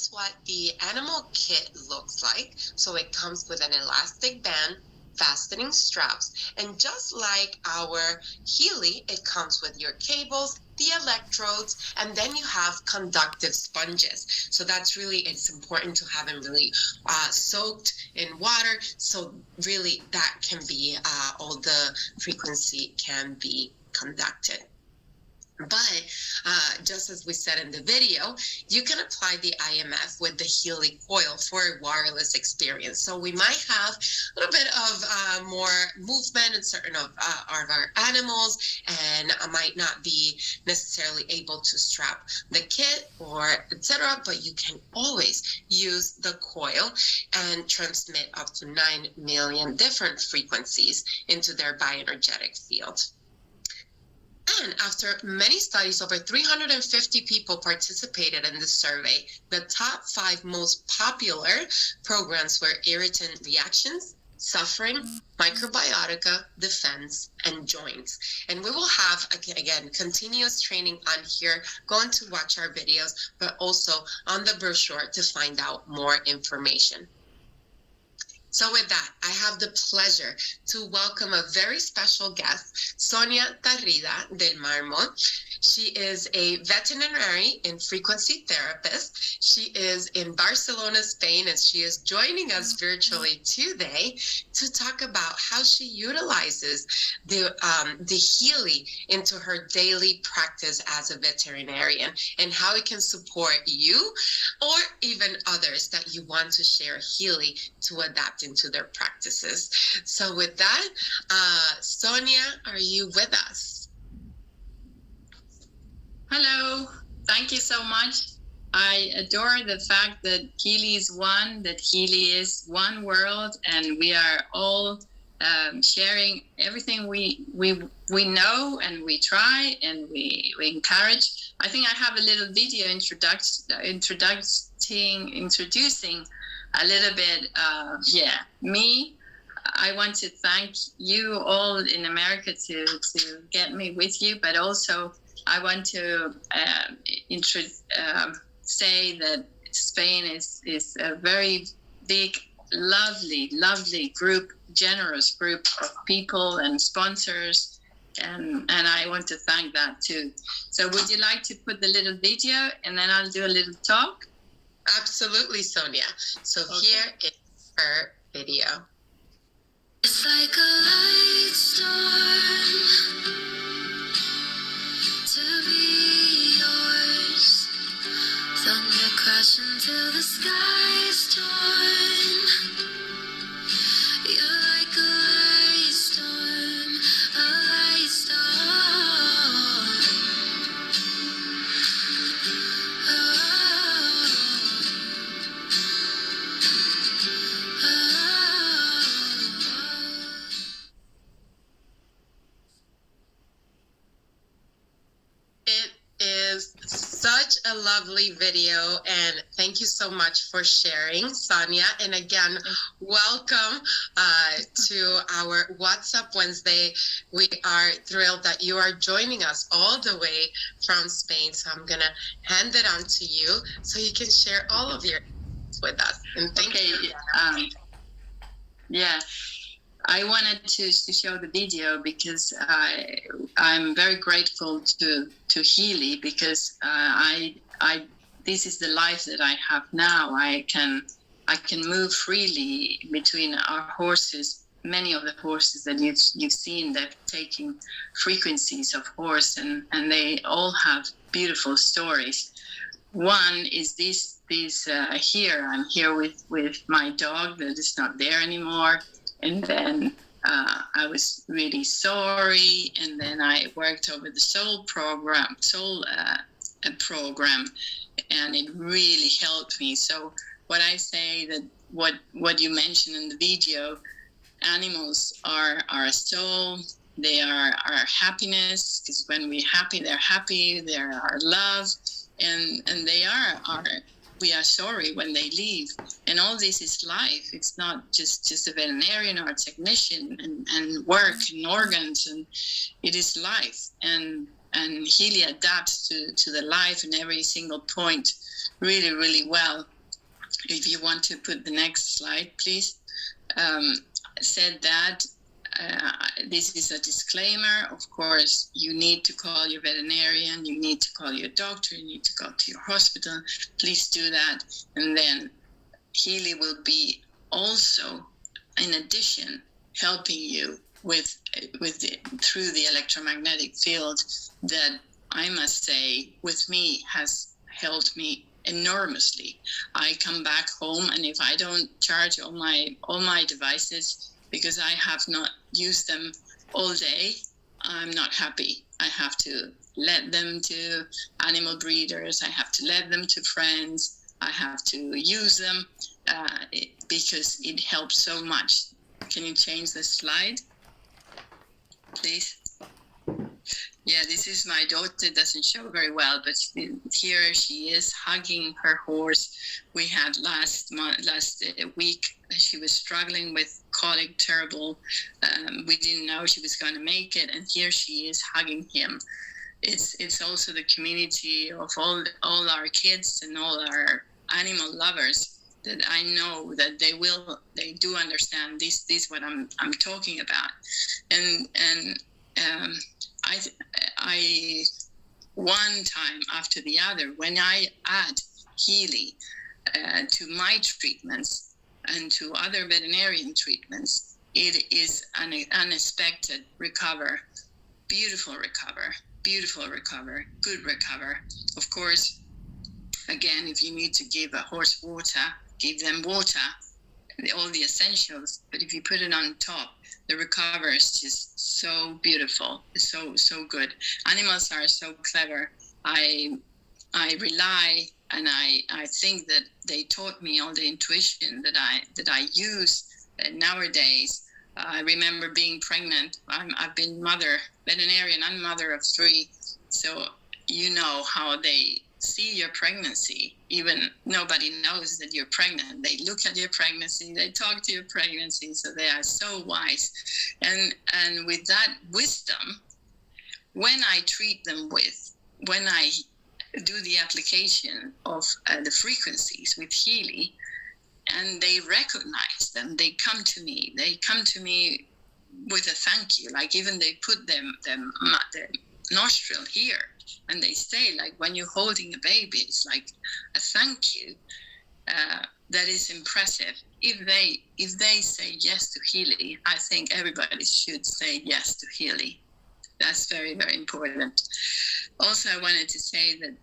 is what the animal kit looks like. So it comes with an elastic band, fastening straps, and just like our Healy, it comes with your cables, the electrodes, and then you have conductive sponges. So that's really, it's important to have them really soaked in water. So really that can be, all the frequency can be conducted. But just as we said in the video, you can apply the IMF with the Healy coil for a wireless experience. So we might have a little bit of more movement in certain of our animals, and I might not be necessarily able to strap the kit or etc. But you can always use the coil and transmit up to 9 million different frequencies into their bioenergetic field. And after many studies, over 350 people participated in this survey. The top 5 most popular programs were irritant reactions, suffering, microbiotica, defense, and joints. And we will have, again, continuous training on here. Go on to watch our videos, but also on the brochure to find out more information. So with that, I have the pleasure to welcome a very special guest, Sonia Tarrida del Marmol. She is a veterinary and frequency therapist. She is in Barcelona, Spain, and she is joining us virtually today to talk about how she utilizes the Healy into her daily practice as a veterinarian and how it can support you or even others that you want to share Healy to adapt into their practices. So with that, Sonia, are you with us? Hello, thank you so much. I adore the fact that Healy is one, that Healy is one world, and we are all sharing everything we know, and we try, and we encourage. I think I have a little video introducing a little bit, me. I want to thank you all in America to get me with you, but also I want to say that Spain is a very big, lovely group, generous group of people and sponsors, and I want to thank that too. So would you like to put the little video and then I'll do a little talk? Absolutely, Sonia. So okay. Here is her video. It's like a light storm to be yours. Thunder crashing till the sky's torn. You're like a light storm, a light storm. Such a lovely video, and thank you so much for sharing, Sonia. And again, welcome to our WhatsApp Wednesday. We are thrilled that you are joining us all the way from Spain. So I'm gonna hand it on to you so you can share all of your with us. And thank you. Yeah. I wanted to show the video because I'm very grateful to Healy because this is the life that I have now. I can move freely between our horses. Many of the horses that you've seen, they're taking frequencies of horse, and they all have beautiful stories. One is this here. I'm here with my dog that is not there anymore. And then I was really sorry, and then I worked over the soul program, and it really helped me. So what I say that what you mentioned in the video, animals are our soul, they are our happiness, because when we're happy, they're happy, they're our love, and they are our. We are sorry when they leave, and all this is life. It's not just a veterinarian or a technician and work and organs, and it is life. And Healy adapts to the life in every single point really, really well. if you want to put the next slide, please, said that this is a disclaimer. Of course, you need to call your veterinarian, you need to call your doctor, you need to go to your hospital. Please do that. And then Healy will be also, in addition, helping you through the electromagnetic field that I must say, with me, has helped me enormously. I come back home, and if I don't charge all my devices because I have not used them all day, I'm not happy. I have to let them to animal breeders. I have to let them to friends. I have to use them because it helps so much. Can you change the slide, please? Yeah, this is my daughter. It doesn't show very well, but here she is hugging her horse. We had last week, she was struggling with colic, terrible. We didn't know she was going to make it, and here she is hugging him. It's also the community of all our kids and all our animal lovers that I know that they do understand this what I'm talking about, and I one time after the other, when I add Healy to my treatments and to other veterinarian treatments, it is an unexpected recover, beautiful recover, good recover. Of course, again, if you need to give a horse water, give them water, all the essentials, but if you put it on top, the recover is just so beautiful, so good. Animals are so clever. I rely, and I think that they taught me all the intuition that I use nowadays. I remember being pregnant. I've been veterinarian and mother of 3, so you know how they see your pregnancy. Even nobody knows that you're pregnant. They look at your pregnancy, they talk to your pregnancy, so they are so wise. And with that wisdom, when I treat them when I do the application of the frequencies with Healy, and they recognize them, they come to me with a thank you, like even they put their nostril here, and they say, like, when you're holding a baby, it's like a thank you. That is impressive. If they say yes to Healy, I think everybody should say yes to Healy. That's very, very important. Also, I wanted to say that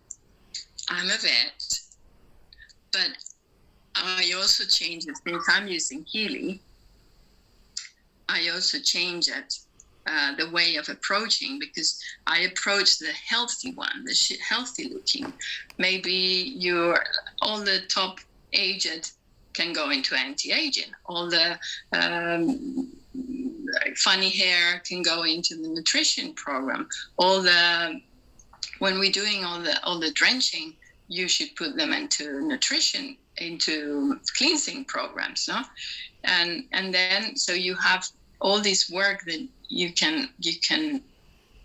I'm a vet, but I also change it. Since I'm using Healy, I also change it. The way of approaching, because I approach the healthy one, the healthy looking. Maybe all the top aged can go into anti-aging. All the funny hair can go into the nutrition program. When we're doing all the drenching, you should put them into nutrition, into cleansing programs, no? And then so you have all this work that you can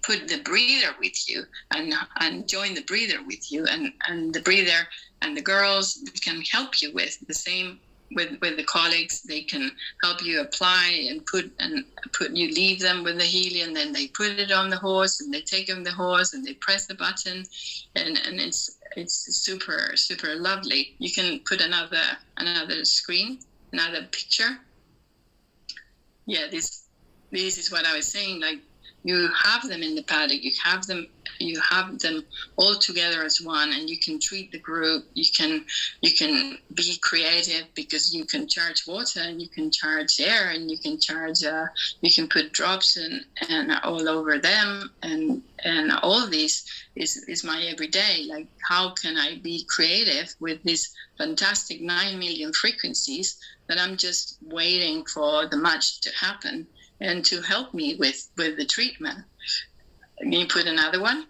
put the breeder with you and join the breeder with you, and the breeder and the girls can help you with the same with the colleagues. They can help you apply and put you leave them with the Healy, and then they put it on the horse, and they take on the horse and they press the button, and it's super, super lovely. You can put another screen, another picture. Yeah, this is what I was saying. Like, you have them in the paddock, you have them all together as one, and you can treat the group. You can be creative, because you can charge water, and you can charge air, and you can charge you can put drops and all over them, and all this is my everyday. Like, how can I be creative with these fantastic 9 million frequencies that I'm just waiting for the match to happen and to help me with the treatment? Can you put another one?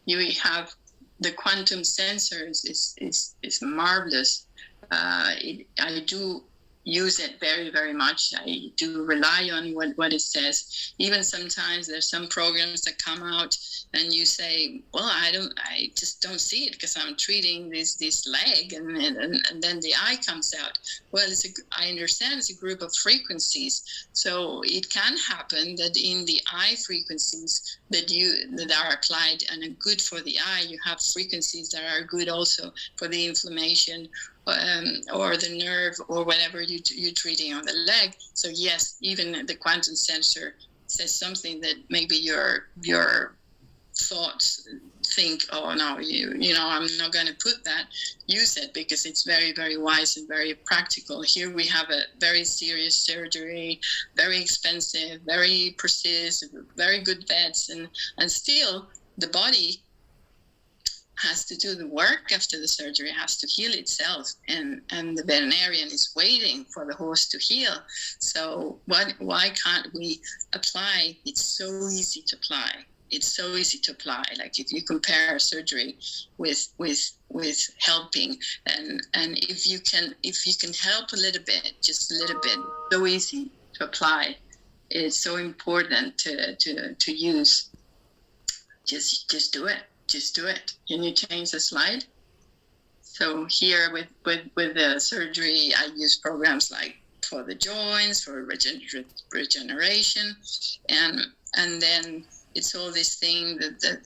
You have the quantum sensors is marvelous. I do use it very, very much. I do rely on what it says. Even sometimes there's some programs that come out and you say, well, I just don't see it because I'm treating this leg, and then the eye comes out. Well, I understand it's a group of frequencies, so it can happen that in the eye frequencies that are applied and are good for the eye, you have frequencies that are good also for the inflammation or the nerve or whatever you're treating on the leg. So yes, even the quantum sensor says something that maybe your thoughts think, oh no, you know, I'm not going to put that. Use it because it's very, very wise and very practical. Here we have a very serious surgery, very expensive, very precise, very good vets, and still the body has to do the work after the surgery, has to heal itself, and the veterinarian is waiting for the horse to heal. So why can't we apply? It's so easy to apply. It's so easy to apply. Like if you compare surgery with helping, and if you can help a little bit, just a little bit, so easy to apply. It's so important to use. Just do it. Just do it. Can you change the slide? So here with the surgery, I use programs like for the joints, for regeneration, and then it's all this thing that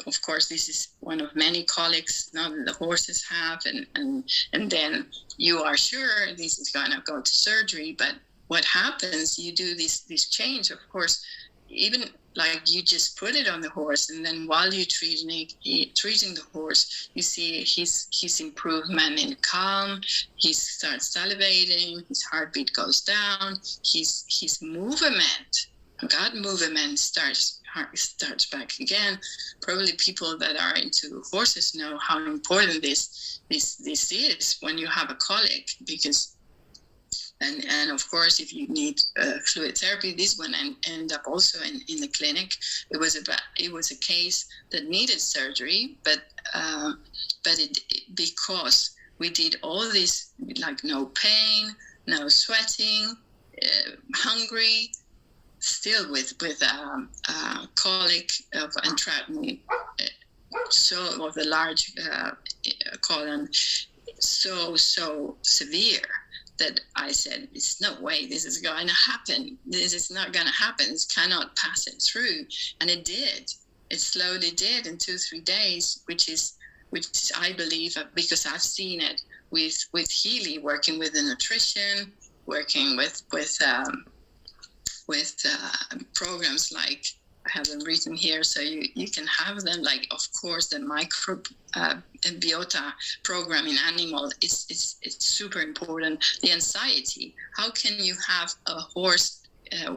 of course, this is one of many colics now that the horses have, and then you are sure this is going to go to surgery. But what happens? You do this change, of course, even like you just put it on the horse, and then while you're treating the horse, you see his improvement in calm. He starts salivating, his heartbeat goes down, his movement, gut movement starts back again. Probably people that are into horses know how important this is when you have a colic, because and of course, if you need fluid therapy, this one end up also in the clinic. It was a case that needed surgery, but because we did all this, like no pain, no sweating, hungry, still with colic of entrapment, so of the large colon, so severe, that I said, it's no way this is going to happen. This is not going to happen. It cannot pass it through. And it did. It slowly did in 2-3 days, which is I believe, because I've seen it with Healy, working with the nutrition, working with programs like, I have them written here, so you can have them, like, of course, the microbiota program in animal is super important. The anxiety, how can you have a horse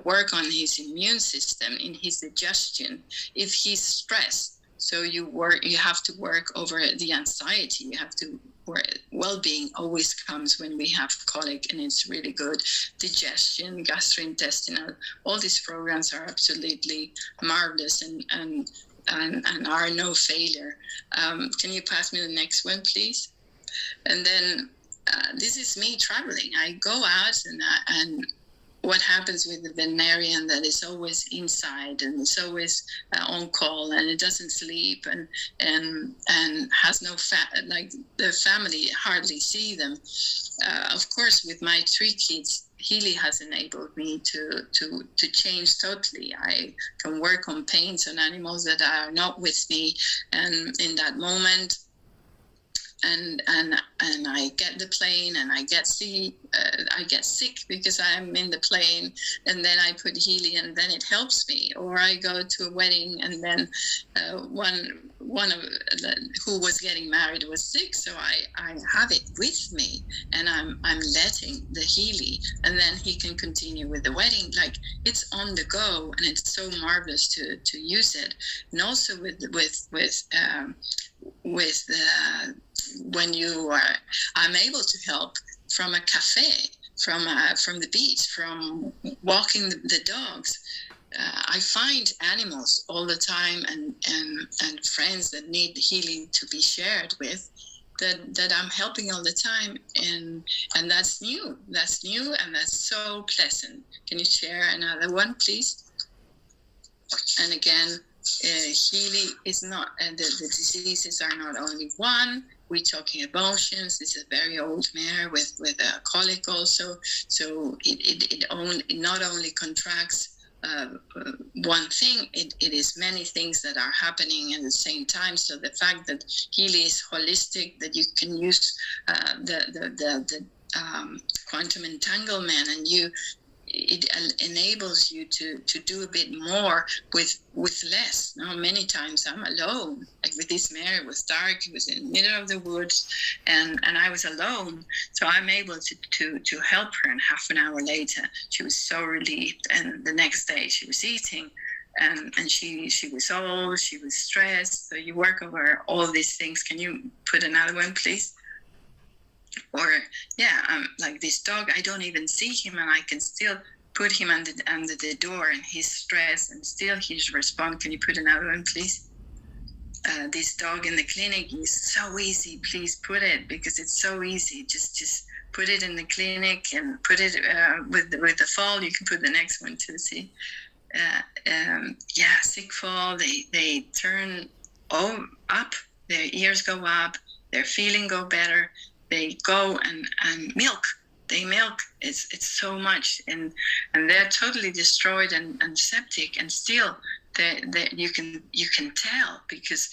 work on his immune system, in his digestion, if he's stressed? So you have to work over the anxiety. You have to work. Well-being always comes when we have colic, and it's really good. Digestion, gastrointestinal, all these programs are absolutely marvelous and are no failure. Can you pass me the next one, please? And then this is me traveling. I go out and what happens with the veterinarian that is always inside and is always on call, and it doesn't sleep and has no like the family hardly see them. Of course, with my 3 kids, Healy has enabled me to change totally. I can work on pains on animals that are not with me, and in that moment. And I get the plane, and I get sick because I'm in the plane, and then I put Healy, and then it helps me. Or I go to a wedding, and then one of who was getting married was sick, so I have it with me, and I'm letting the Healy, and then he can continue with the wedding. Like, it's on the go, and it's so marvelous to use it. And also when I'm able to help from a cafe, from the beach, from walking the dogs. I find animals all the time, and friends that need healing to be shared with, that I'm helping all the time, and that's new, and that's so pleasant. Can you share another one, please? And again, Healy is not, and the diseases are not only one. We're talking emotions. This is a very old mare with a colic also. So it not only contracts one thing, it is many things that are happening at the same time. So the fact that Healy is holistic, that you can use the quantum entanglement, and it enables you to do a bit more with less. Now, many times I'm alone. Like with this mare, it was dark. It was in the middle of the woods, and I was alone. So I'm able to help her. And half an hour later, she was so relieved. And the next day, she was eating, and she was old. She was stressed. So you work over all these things. Can you put another one, please? Or like this dog, I don't even see him, and I can still put him under the door, and he's stressed, and still he's respond. Can you put another one, please? This dog in the clinic is so easy. Please put it, because it's so easy. Just put it in the clinic, and put it with the fall. You can put the next one too. See, sick fall. They turn up. Their ears go up. Their feeling go better. They go and milk. They milk. It's so much, and they're totally destroyed and septic, and still you can tell, because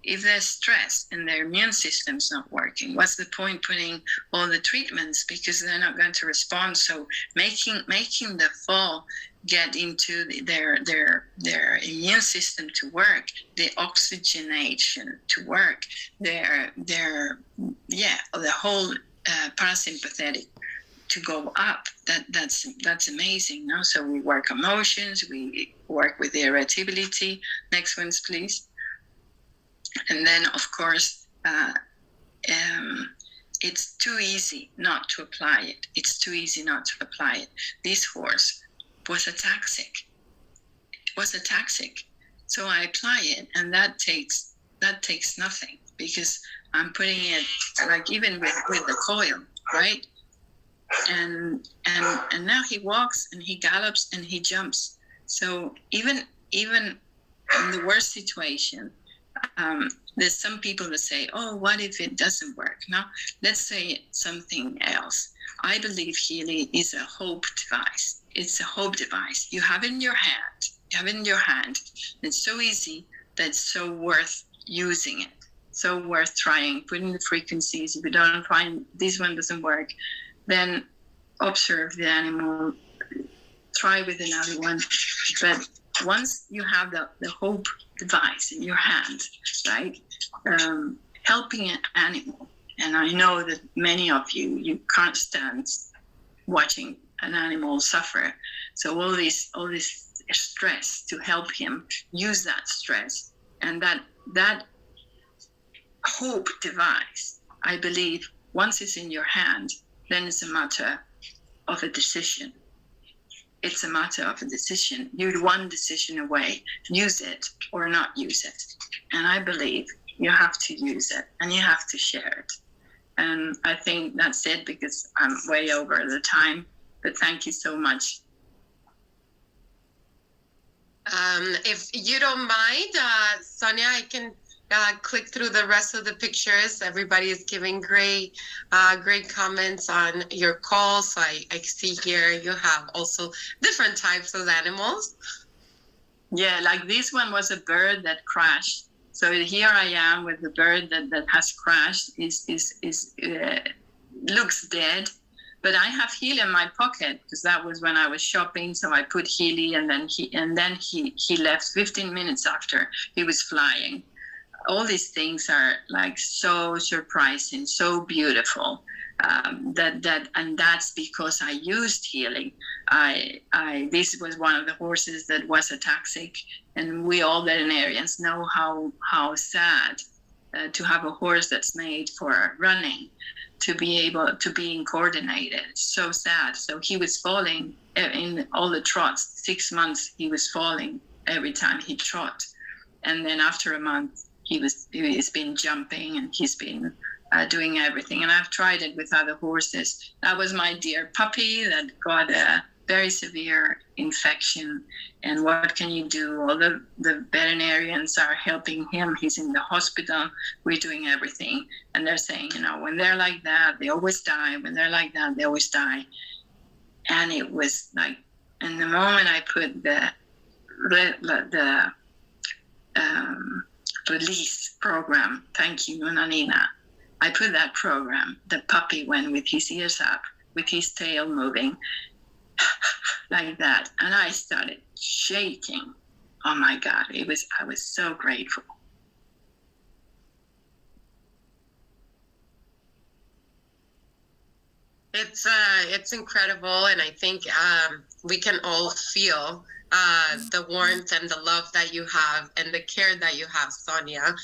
if there's stress and their immune system's not working, what's the point putting all the treatments, because they're not going to respond? So making the fall get into their immune system to work, the oxygenation to work, the whole parasympathetic to go up. That's amazing. No? So we work emotions, we work with the irritability. Next ones, please. And then, of course, it's too easy not to apply it. It's too easy not to apply it. This horse was ataxic. So I apply it, and that takes nothing, because I'm putting it like even with the coil, right? And now he walks and he gallops and he jumps. So even in the worst situation, there's some people that say, oh, what if it doesn't work? Now, let's say something else. I believe Healy is a hope device. It's a hope device. You have it in your hand. It's so easy that it's so worth using it. So worth trying, putting the frequencies. If you don't find this one doesn't work, then observe the animal, try with another one. But once you have the hope device in your hand, right, helping an animal, and I know that many of you can't stand watching an animal suffer. So all this stress, to help him use that stress, and that hope device, I believe, once it's in your hand, then it's a matter of a decision. It's a matter of a decision. You're one decision away. Use it or not use it. And I believe you have to use it, and you have to share it. And I think that's it, because I'm way over the time. But thank you so much. If you don't mind, Sonia, I can click through the rest of the pictures. Everybody is giving great comments on your call. So I see here you have also different types of animals. Yeah, like this one was a bird that crashed. So here I am with the bird that has crashed. Looks dead. But I have Healy in my pocket, because that was when I was shopping. So I put Healy, and then he left 15 minutes after. He was flying. All these things are like so surprising, so beautiful. And that's because I used healing. This was one of the horses that was ataxic, and we all veterinarians know how sad to have a horse that's made for running, to be able to be coordinated. So sad. So he was falling in all the trots. 6 months he was falling every time he trot, and then after a month he's been jumping, and he's been doing everything. And I've tried it with other horses. That was my dear puppy that got a very severe infection. And what can you do? All the veterinarians are helping him. He's in the hospital. We're doing everything. And they're saying, you know, when they're like that, they always die. When they're like that, they always die. And it was like, in the moment I put the release program, thank you, Nina, I put that program, the puppy went with his ears up, with his tail moving like that. And I started shaking. Oh my God, I was so grateful. It's incredible, and I think we can all feel the warmth and the love that you have and the care that you have, Sonia,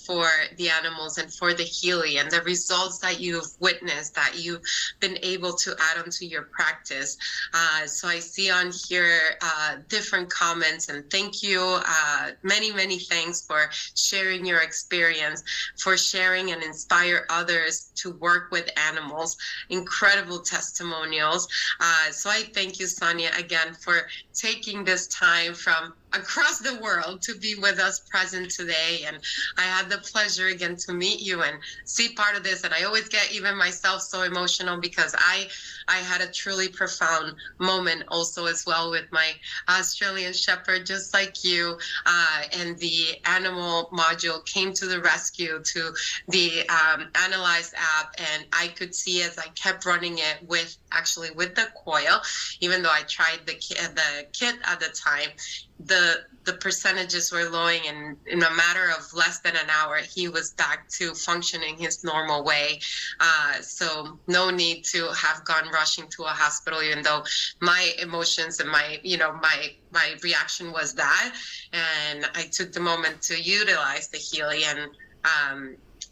for the animals and for the Healy and the results that you've witnessed, that you've been able to add onto your practice. So I see on here different comments, and thank you. Many, many thanks for sharing your experience, for sharing and inspire others to work with animals. Incredible testimonials. So I thank you, Sonia, again, for taking this time from across the world to be with us present today. And I had the pleasure again to meet you and see part of this. And I always get even myself so emotional because I had a truly profound moment also as well with my Australian Shepherd, just like you. And the animal module came to the rescue to the Analyze app. And I could see as I kept running it with the coil, even though I tried the kit at the time, the percentages were lowing, and in a matter of less than an hour, he was back to functioning his normal way. So no need to have gone rushing to a hospital, even though my emotions and my reaction was that. And I took the moment to utilize the Healy, and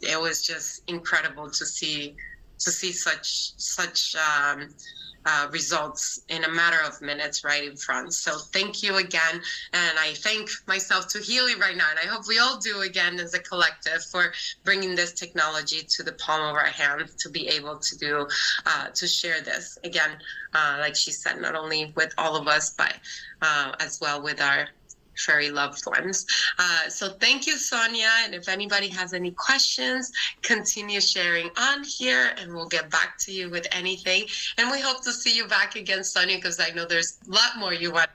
it was just incredible to see such results in a matter of minutes right in front. So thank you again. And I thank myself to Healy right now. And I hope we all do again as a collective for bringing this technology to the palm of our hands to be able to do, to share this again, like she said, not only with all of us, but as well with our furry loved ones. So thank you, Sonia. And if anybody has any questions, continue sharing on here and we'll get back to you with anything. And we hope to see you back again, Sonia, because I know there's a lot more you want